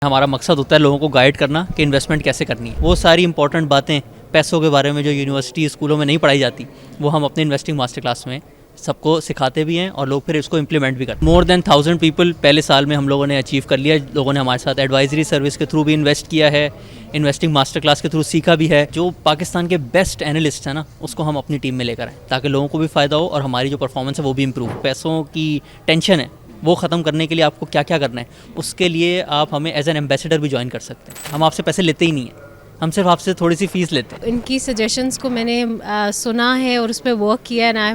हमारा मकसद होता है लोगों को गाइड करना कि इन्वेस्टमेंट कैसे करनी है। वो सारी इंपॉर्टेंट बातें पैसों के बारे में जो यूनिवर्सिटी स्कूलों में नहीं पढ़ाई जाती वो हम अपने इन्वेस्टिंग मास्टर क्लास में सबको सिखाते भी हैं और लोग फिर इसको इम्प्लीमेंट भी करते हैं। मोर देन 1000 पीपल पहले साल में हम लोगों ने अचीव कर लिया। लोगों ने हमारे साथ एडवाइजरी सर्विस के थ्रू भी इन्वेस्ट किया है, इन्वेस्टिंग मास्टर क्लास के थ्रू सीखा भी है। जो पाकिस्तान के बेस्ट एनालिस्ट है ना, उसको हम अपनी टीम में लेकर आए ताकि लोगों को भी फ़ायदा हो और हमारी जो परफॉर्मेंस है वो भी इम्प्रूव। पैसों की टेंशन है वो ख़त्म करने के लिए आपको क्या क्या करना है, उसके लिए आप हमें एज एन एम्बेसडर भी ज्वाइन कर सकते हैं। हम आपसे पैसे लेते ही नहीं हैं, हम सिर्फ आपसे थोड़ी सी फ़ीस लेते हैं। इनकी सजेशंस को मैंने सुना है और उस पर वर्क किया and I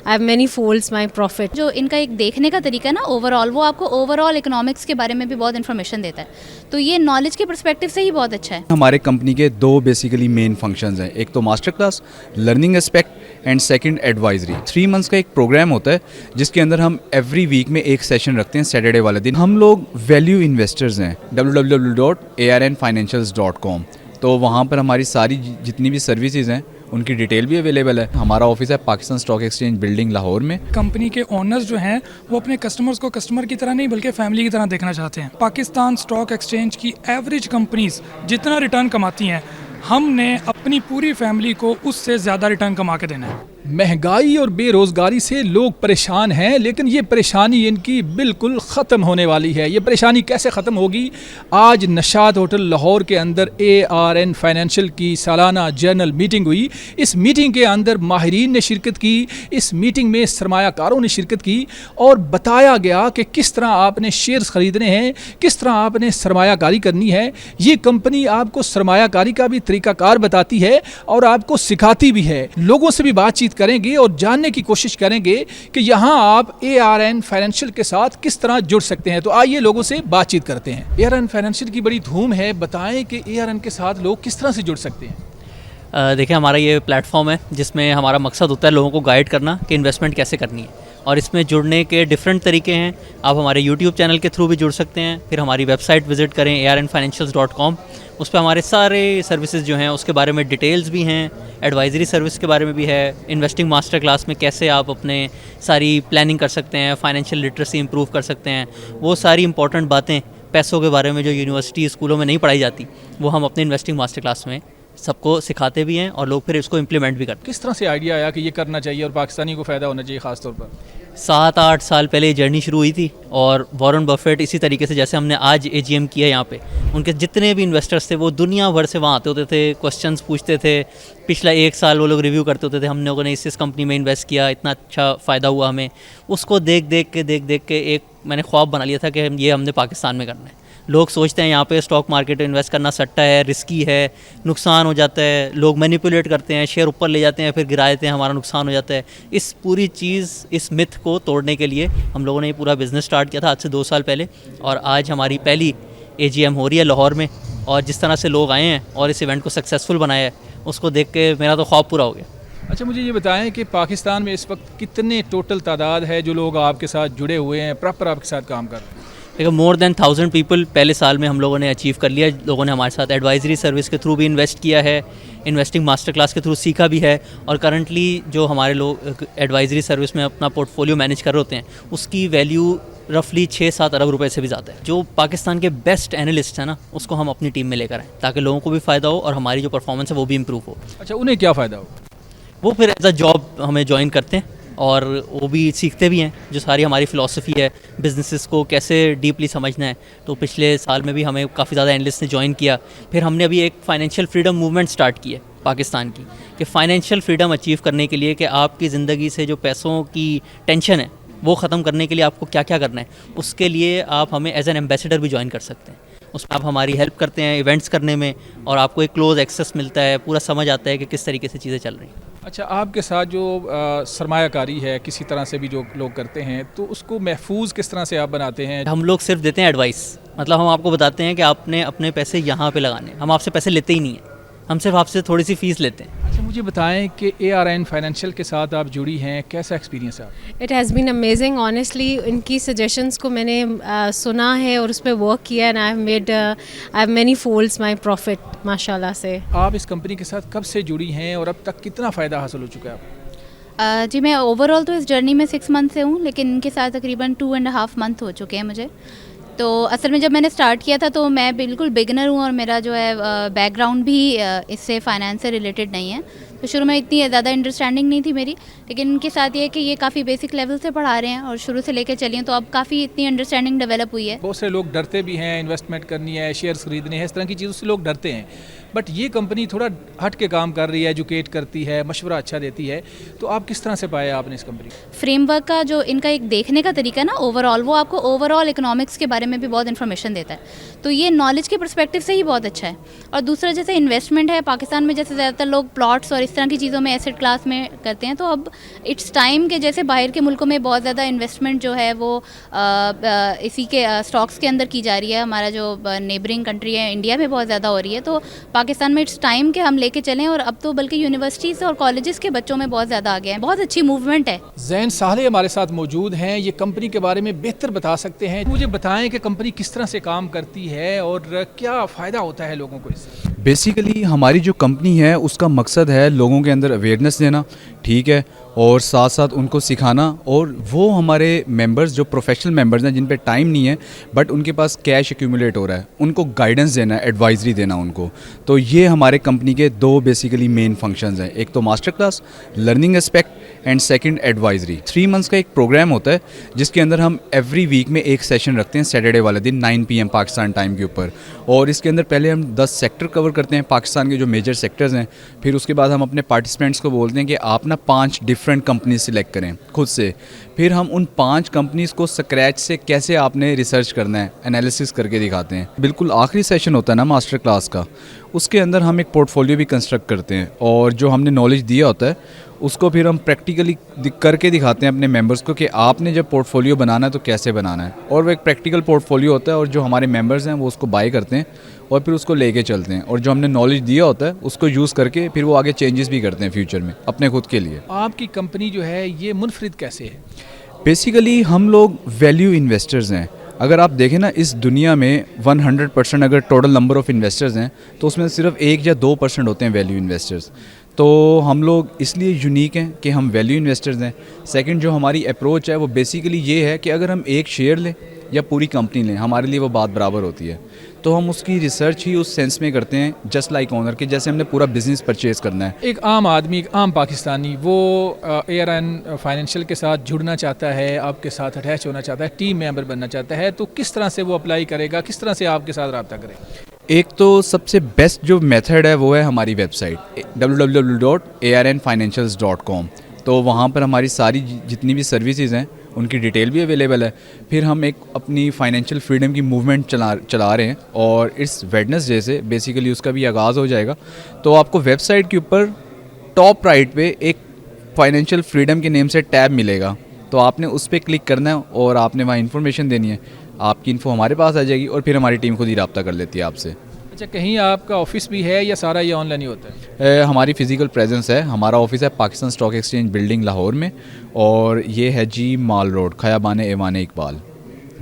have many folds my profit. जो इनका एक देखने का तरीका है ना ओवरऑल, वो आपको ओवरऑल इकोनॉमिक्स के बारे में भी बहुत इन्फॉर्मेशन देता है, तो ये नॉलेज के पर्सपेक्टिव से ही बहुत अच्छा है। हमारे कंपनी के दो बेसिकली मेन फंक्शंस हैं, एक तो master class learning aspect and second advisory. 3 months का एक प्रोग्राम होता है जिसके अंदर हम एवरी वीक में एक सेशन रखते हैं सैटरडे वाले दिन। हम लोग वैल्यू इन्वेस्टर्स हैं www.arnfinancials.com, तो वहाँ पर हमारी सारी जितनी भी सर्विसेज हैं उनकी डिटेल भी अवेलेबल है। हमारा ऑफिस है Pakistan stock exchange building Lahore में। कंपनी के ओनर्स जो हैं वो अपने कस्टमर्स को कस्टमर की तरह नहीं बल्कि फैमिली की तरह देखना चाहते हैं। पाकिस्तान स्टॉक एक्सचेंज की एवरेज कंपनीज जितना रिटर्न कमाती हैं, हमने अपनी पूरी फैमिली को उससे ज़्यादा रिटर्न कमा के देना है। महंगाई और बेरोज़गारी से लोग परेशान हैं, लेकिन ये परेशानी इनकी बिल्कुल ख़त्म होने वाली है। ये परेशानी कैसे ख़त्म होगी? आज नशाद होटल लाहौर के अंदर ARN फाइनेंशियल की सालाना जर्नल मीटिंग हुई। इस मीटिंग के अंदर माहिरीन ने शिरकत की, इस मीटिंग में सरमायाकारों ने शिरकत की और बताया गया कि किस तरह आपने शेयर्स ख़रीदने हैं, किस तरह आपने सरमायाकारी करनी है। ये कंपनी आपको सरमायाकारी का भी तरीक़ाकार बताती है और आपको सिखाती भी है। लोगों से भी बातचीत करेंगे और जानने की कोशिश करेंगे कि यहाँ आप ARN फाइनेंशियल के साथ किस तरह जुड़ सकते हैं। तो आइए लोगों से बातचीत करते हैं। ARN फाइनेंशियल की बड़ी धूम है, बताएं कि ARN के साथ लोग किस तरह से जुड़ सकते हैं। देखिए, हमारा ये प्लेटफॉर्म है जिसमें हमारा मकसद होता है लोगों को गाइड करना कि इन्वेस्टमेंट कैसे करनी है, और इसमें जुड़ने के डिफरेंट तरीके हैं। आप हमारे YouTube चैनल के थ्रू भी जुड़ सकते हैं, फिर हमारी वेबसाइट विज़िट करें arnfinancials.com। उस पर हमारे सारे सर्विसेज जो हैं उसके बारे में डिटेल्स भी हैं, एडवाइजरी सर्विस के बारे में भी है, इन्वेस्टिंग मास्टर क्लास में कैसे आप अपने सारी प्लानिंग कर सकते हैं, फाइनेंशियल लिटरेसी इंप्रूव कर सकते हैं। वो सारी इंपॉर्टेंट बातें पैसों के बारे में जो यूनिवर्सिटी स्कूलों में नहीं पढ़ाई जाती वो हम अपने इन्वेस्टिंग मास्टर क्लास में सबको सिखाते भी हैं और लोग फिर इसको इम्प्लीमेंट भी करते हैं। किस तरह से आइडिया आया कि ये करना चाहिए और पाकिस्तानी को फ़ायदा होना चाहिए ख़ास तौर पर? 7-8 साल पहले ये जर्नी शुरू हुई थी और वॉरेन बफेट इसी तरीके से जैसे हमने आज AGM किया यहाँ पे, उनके जितने भी इन्वेस्टर्स थे वो दुनिया भर से वहाँ आते होते थे, क्वेश्चंस पूछते थे। पिछला 1 साल वो लोग रिव्यू करते होते थे, हम लोगों ने इस कंपनी में इन्वेस्ट किया, इतना अच्छा फ़ायदा हुआ हमें। उसको देख देख के एक मैंने ख्वाब बना लिया था कि ये हमने पाकिस्तान में करना है। लोग सोचते हैं यहाँ पे स्टॉक मार्केट में इन्वेस्ट करना सट्टा है, रिस्की है, नुकसान हो जाता है, लोग मैनिपुलेट करते हैं, शेयर ऊपर ले जाते हैं फिर गिरा देते हैं, हमारा नुकसान हो जाता है। इस पूरी चीज़, इस मिथ को तोड़ने के लिए हम लोगों ने ये पूरा बिज़नेस स्टार्ट किया था आज से 2 साल पहले, और आज हमारी पहली AGM हो रही है लाहौर में। और जिस तरह से लोग आए हैं और इस इवेंट को सक्सेसफुल बनाया है, उसको देख के मेरा तो ख्वाब पूरा हो गया। अच्छा, मुझे ये बताएं कि पाकिस्तान में इस वक्त कितने टोटल तादाद है जो लोग आपके साथ जुड़े हुए हैं, प्रॉपर आपके साथ काम कर रहे हैं? देखिए, मोर देन 1000 पीपल पहले साल में हम लोगों ने अचीव कर लिया। लोगों ने हमारे साथ एडवाइजरी सर्विस के थ्रू भी इन्वेस्ट किया है, इन्वेस्टिंग मास्टर क्लास के थ्रू सीखा भी है, और करंटली जो हमारे लोग एडवाइजरी सर्विस में अपना पोर्टफोलियो मैनेज कर रहे होते हैं उसकी वैल्यू रफली 6-7 अरब रुपए से भी ज़्यादा है। जो पाकिस्तान के बेस्ट एनालिस्ट हैं ना, उसको हम अपनी टीम में लेकर आए ताकि लोगों को भी फ़ायदा हो और हमारी जो परफॉर्मेंस है वो भी इम्प्रूव हो। अच्छा, उन्हें क्या फ़ायदा हो? वो फिर एज अ जॉब हमें ज्वाइन करते हैं और वो भी सीखते भी हैं जो सारी हमारी फ़िलासफ़ी है बिज़नेसेस को कैसे डीपली समझना है। तो पिछले साल में भी हमें काफ़ी ज़्यादा एनालिस्ट ने ज्वाइन किया। फिर हमने अभी एक फ़ाइनेंशियल फ्रीडम मूवमेंट स्टार्ट की है पाकिस्तान की, कि फ़ाइनेंशियल फ्रीडम अचीव करने के लिए कि आपकी ज़िंदगी से जो पैसों की टेंशन है वो ख़त्म करने के लिए आपको क्या क्या करना है, उसके लिए आप हमें एज एन एम्बेसडर भी ज्वाइन कर सकते हैं। उसमें आप हमारी हेल्प करते हैं इवेंट्स करने में, और आपको एक क्लोज एक्सेस मिलता है, पूरा समझ आता है कि किस तरीके से चीज़ें चल रही हैं। अच्छा, आपके साथ जो सरमायाकारी है किसी तरह से भी जो लोग करते हैं, तो उसको महफूज किस तरह से आप बनाते हैं? हम लोग सिर्फ देते हैं एडवाइस, मतलब हम आपको बताते हैं कि आपने अपने पैसे यहाँ पे लगाने, हम आपसे पैसे लेते ही नहीं हैं, हम सिर्फ आपसे थोड़ी सी फ़ीस लेते हैं। अच्छा, मुझे बताएं कि ARN फाइनेंशियल के साथ आप जुड़ी हैं, कैसा एक्सपीरियंस है आपका? It has been amazing honestly. इनकी सजेशंस को मैंने सुना है और उस पर वर्क किया and I have many folds my profit माशाल्लाह से। आप इस कंपनी के साथ कब से जुड़ी हैं और अब तक कितना फ़ायदा हासिल हो चुका है आपको? जी, मैं ओवरऑल तो इस जर्नी में 6 मंथ से हूँ, लेकिन इनके साथ तकरीबन 2.5 मंथ हो चुके हैं मुझे। तो असल में जब मैंने स्टार्ट किया था तो मैं बिल्कुल बिगिनर हूँ और मेरा जो है बैकग्राउंड भी इससे फाइनेंस से रिलेटेड नहीं है, तो शुरू में इतनी ज़्यादा अंडरस्टैंडिंग नहीं थी मेरी, लेकिन इनके साथ ये है कि ये काफ़ी बेसिक लेवल से पढ़ा रहे हैं और शुरू से लेकर चलिए तो अब काफ़ी इतनी अंडरस्टैंडिंग डेवलप हुई है। बहुत से लोग डरते भी हैं, इन्वेस्टमेंट करनी है, शेयर्स खरीदने हैं, इस तरह की चीज़ों से लोग डरते हैं, बट ये कंपनी थोड़ा हट के काम कर रही है, एजुकेट करती है, मशवरा अच्छा देती है, तो आप किस तरह से पाए आपने इस कंपनी को? फ्रेमवर्क का जो इनका एक देखने का तरीका है ना ओवरऑल, वो आपको ओवरऑल इकोनॉमिक्स के बारे में भी बहुत इन्फॉर्मेशन देता है, तो ये नॉलेज के पर्सपेक्टिव से ही बहुत अच्छा है। और दूसरा जैसे इन्वेस्टमेंट है, पाकिस्तान में जैसे ज़्यादातर लोग प्लॉट्स और इस तरह की चीज़ों में एसेट क्लास में करते हैं, तो अब इट्स टाइम के जैसे बाहर के मुल्कों में बहुत ज़्यादा इन्वेस्टमेंट जो है वो इसी के स्टॉक्स के अंदर की जा रही है, हमारा जो नेबरिंग कंट्री है इंडिया में बहुत ज़्यादा हो रही है, तो पाकिस्तान में इट्स टाइम के हम लेके चलें, और अब तो बल्कि यूनिवर्सिटीज़ और कॉलेजेस के बच्चों में बहुत ज़्यादा आ गए हैं, बहुत अच्छी मूवमेंट है। जैन साले हमारे साथ मौजूद हैं, ये कंपनी के बारे में बेहतर बता सकते हैं। मुझे बताएं कि कंपनी किस तरह से काम करती है और क्या फ़ायदा होता है लोगों को इससे। बेसिकली हमारी जो कंपनी है उसका मकसद है लोगों के अंदर अवेयरनेस देना, ठीक है, और साथ साथ उनको सिखाना, और वो हमारे मेंबर्स जो प्रोफेशनल मेंबर्स हैं जिन पे टाइम नहीं है बट उनके पास कैश एक्यूमुलेट हो रहा है, उनको गाइडेंस देना, एडवाइजरी देना उनको। तो ये हमारे कंपनी के दो बेसिकली मेन फंक्शंस हैं, एक तो master class learning aspect and second advisory. 3 months का एक प्रोग्राम होता है जिसके अंदर हम एवरी वीक में एक सेशन रखते हैं सैटरडे वाले दिन 9 PM पाकिस्तान टाइम के ऊपर, और इसके अंदर पहले हम 10 सेक्टर कवर करते हैं पाकिस्तान के जो मेजर सेक्टर्स हैं, फिर उसके बाद हम अपने पार्टिसिपेंट्स को बोलते हैं कि आप ना 5 डिफरेंट कंपनी सिलेक्ट करें खुद से, फिर हम उन 5 कंपनीज़ को स्क्रैच से कैसे आपने रिसर्च करना है एनालिसिस करके दिखाते हैं। बिल्कुल आखिरी सेशन होता है ना मास्टर क्लास का, उसके अंदर हम एक पोर्टफोलियो भी कंस्ट्रक्ट करते हैं, और जो हमने नॉलेज दिया होता है उसको फिर हम प्रैक्टिकली करके दिखाते हैं अपने मेंबर्स को कि आपने जब पोर्टफोलियो बनाना है तो कैसे बनाना है, और वो एक प्रैक्टिकल पोर्टफोलियो होता है, और जो हमारे मेंबर्स हैं वो उसको बाय करते हैं और फिर उसको लेके चलते हैं, और जो हमने नॉलेज दिया होता है उसको यूज़ करके फिर वो आगे चेंजेस भी करते हैं फ्यूचर में अपने खुद के लिए। आपकी कंपनी जो है ये मुनफरिद कैसे है? बेसिकली हम लोग वैल्यू इन्वेस्टर्स हैं। अगर आप देखें ना इस दुनिया में 100% अगर टोटल नंबर ऑफ़ इन्वेस्टर्स हैं तो उसमें सिर्फ 1 या 2% होते हैं वैल्यू इन्वेस्टर्स। तो हम लोग इसलिए यूनिक हैं कि हम वैल्यू इन्वेस्टर्स हैं। सेकंड जो हमारी अप्रोच है वो बेसिकली ये है कि अगर हम एक शेयर लें या पूरी कंपनी लें, हमारे लिए वो बात बराबर होती है, तो हम उसकी रिसर्च ही उस सेंस में करते हैं जस्ट लाइक ओनर के, जैसे हमने पूरा बिजनेस परचेज़ करना है। एक आम आदमी, एक आम पाकिस्तानी वो ARN फाइनेंशियल के साथ जुड़ना चाहता है, आपके साथ अटैच होना चाहता है, टीम मेंबर बनना चाहता है, तो किस तरह से वो अप्लाई करेगा, किस तरह से आपके साथ रब्ता करेगा? एक तो सबसे बेस्ट जो मेथड है वो है हमारी वेबसाइट www.arnfinancials.com। तो वहाँ पर हमारी सारी जितनी भी सर्विसेज हैं उनकी डिटेल भी अवेलेबल है। फिर हम एक अपनी फाइनेंशियल फ्रीडम की मूवमेंट चला रहे हैं, और इस वेडनेसडे से बेसिकली उसका भी आगाज़ हो जाएगा। तो आपको वेबसाइट के ऊपर टॉप राइट पे एक फाइनेंशियल फ्रीडम के नेम से टैब मिलेगा, तो आपने उस पर क्लिक करना है और आपने वहाँ इन्फॉर्मेशन देनी है, आपकी इन्फो हमारे पास आ जाएगी और फिर हमारी टीम खुद ही रब्ता कर लेती है आपसे। अच्छा, कहीं आपका ऑफिस भी है या सारा ये ऑनलाइन ही होता है? हमारी फ़िज़िकल प्रेजेंस है। हमारा ऑफिस है Pakistan stock exchange building Lahore में, और ये है जी माल रोड, खयाबान एवान इकबाल।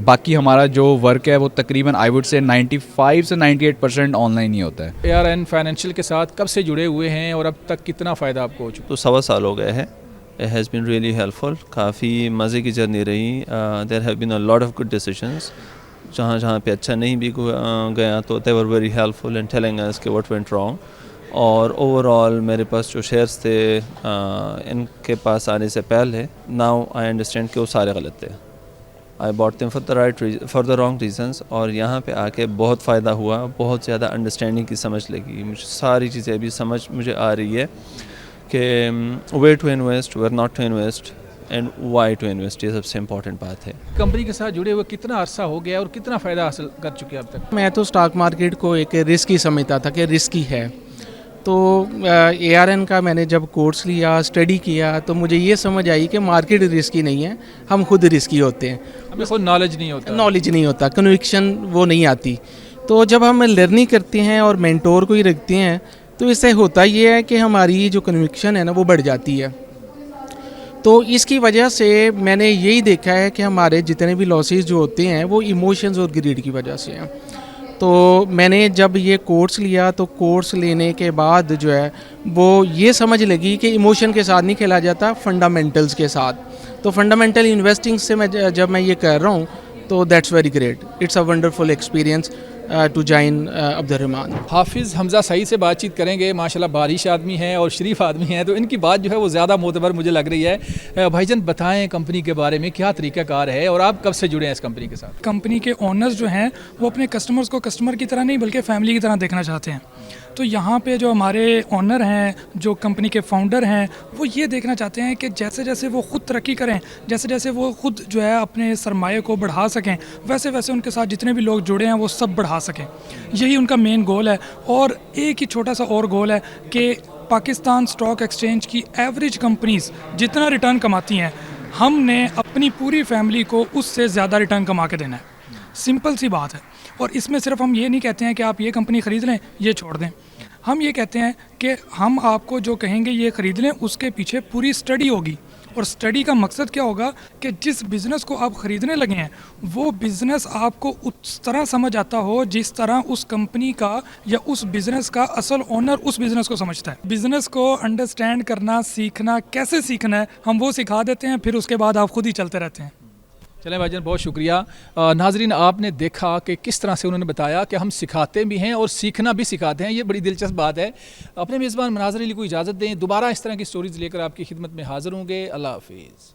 बाकी हमारा जो वर्क है वो तकरीबन आई वुड से 95 से 98% ऑनलाइन ही होता है। ARN फाइनेंशियल के साथ कब से जुड़े हुए हैं और अब तक कितना फ़ायदा आपको हो चुका? तो 1.25 साल हो गए हैं। It has been really helpful, काफ़ी मज़े की जर्नी रही। There have been a lot of good decisions. जहाँ पे अच्छा नहीं भी गया तो they were very helpful in telling us कि व्हाट वेंट रॉन्ग। और ओवरऑल मेरे पास जो शेयर्स थे इनके पास आने से पहले, नाउ आई अंडरस्टैंड कि वो सारे गलत थे। I bought them for the wrong reasons, और यहाँ पे आके बहुत फ़ायदा हुआ, बहुत ज़्यादा अंडरस्टैंडिंग की समझ लगी मुझे। सारी चीज़ें अभी समझ मुझे आ रही है कि way to invest, where not to invest and why to invest, ये सबसे इम्पॉर्टेंट बात है। कंपनी के साथ जुड़े हुए कितना अरसा हो गया और कितना फ़ायदा हासिल कर चुके हैं अब तक? मैं तो स्टॉक मार्केट को एक रिस्क ही समझता था कि रिस्की है, तो ARN का मैंने जब कोर्स लिया, स्टडी किया, तो मुझे ये समझ आई कि मार्केट रिस्की नहीं है, हम खुद रिस्की होते हैं। हमें कोई नॉलेज नहीं होता, कन्विक्शन वो नहीं आती। तो जब हम लर्निंग करते हैं और मेंटोर को ही रखते हैं तो इससे होता ये है कि हमारी जो कन्विक्शन है ना वो बढ़ जाती है। तो इसकी वजह से मैंने यही देखा है कि हमारे जितने भी लॉसेस जो होते हैं वो इमोशंस और ग्रीड की वजह से हैं। तो मैंने जब ये कोर्स लिया तो कोर्स लेने के बाद जो है वो ये समझ लगी कि इमोशन के साथ नहीं खेला जाता, फंडामेंटल्स के साथ। तो फंडामेंटल इन्वेस्टिंग से जब मैं ये कर रहा हूँ तो that's very great, it's a wonderful experience to join Abdurrahman. Hafiz Hamza Saeed से बातचीत करेंगे। माशाल्लाह बारिश आदमी हैं और शरीफ आदमी हैं, तो इनकी बात जो है वो ज़्यादा मोतबर मुझे लग रही है। भाईजान बताएं कंपनी के बारे में, क्या तरीक़ाकार है और आप कब से जुड़े हैं इस कंपनी के साथ? कंपनी के ओनर्स जो हैं वो अपने कस्टमर्स को कस्टमर की तरह नहीं बल्कि फैमिली की तरह देखना चाहते हैं। तो यहाँ पे जो हमारे ओनर हैं, जो कंपनी के फाउंडर हैं, वो ये देखना चाहते हैं कि जैसे जैसे वो ख़ुद तरक्की करें, जैसे जैसे वो ख़ुद जो है अपने सरमाए को बढ़ा सकें, वैसे वैसे उनके साथ जितने भी लोग जुड़े हैं वो सब बढ़ा सकें। यही उनका मेन गोल है। और एक ही छोटा सा और गोल है कि पाकिस्तान स्टॉक एक्सचेंज की एवरेज कंपनीज़ जितना रिटर्न कमाती हैं, हमने अपनी पूरी फैमिली को उससे ज़्यादा रिटर्न कमा के देना है। सिंपल सी बात है। और इसमें सिर्फ हम ये नहीं कहते हैं कि आप ये कंपनी ख़रीद लें, ये छोड़ दें। हम ये कहते हैं कि हम आपको जो कहेंगे ये ख़रीद लें, उसके पीछे पूरी स्टडी होगी। और स्टडी का मकसद क्या होगा कि जिस बिज़नेस को आप ख़रीदने लगे हैं वो बिज़नेस आपको उस तरह समझ आता हो जिस तरह उस कंपनी का या उस बिज़नेस का असल ओनर उस बिज़नेस को समझता है। बिज़नेस को अंडरस्टैंड करना, सीखना, कैसे सीखना है, हम वो सिखा देते हैं, फिर उसके बाद आप खुद ही चलते रहते हैं। चलें भाईजान, बहुत शुक्रिया। नाजरीन, आपने देखा कि किस तरह से उन्होंने बताया कि हम सिखाते भी हैं और सीखना भी सिखाते हैं। ये बड़ी दिलचस्प बात है। अपने मेज़बान मनाज़र अली को इजाज़त दें, दोबारा इस तरह की स्टोरीज़ लेकर आपकी खिदमत में हाज़िर होंगे। अल्लाह हाफ़िज़।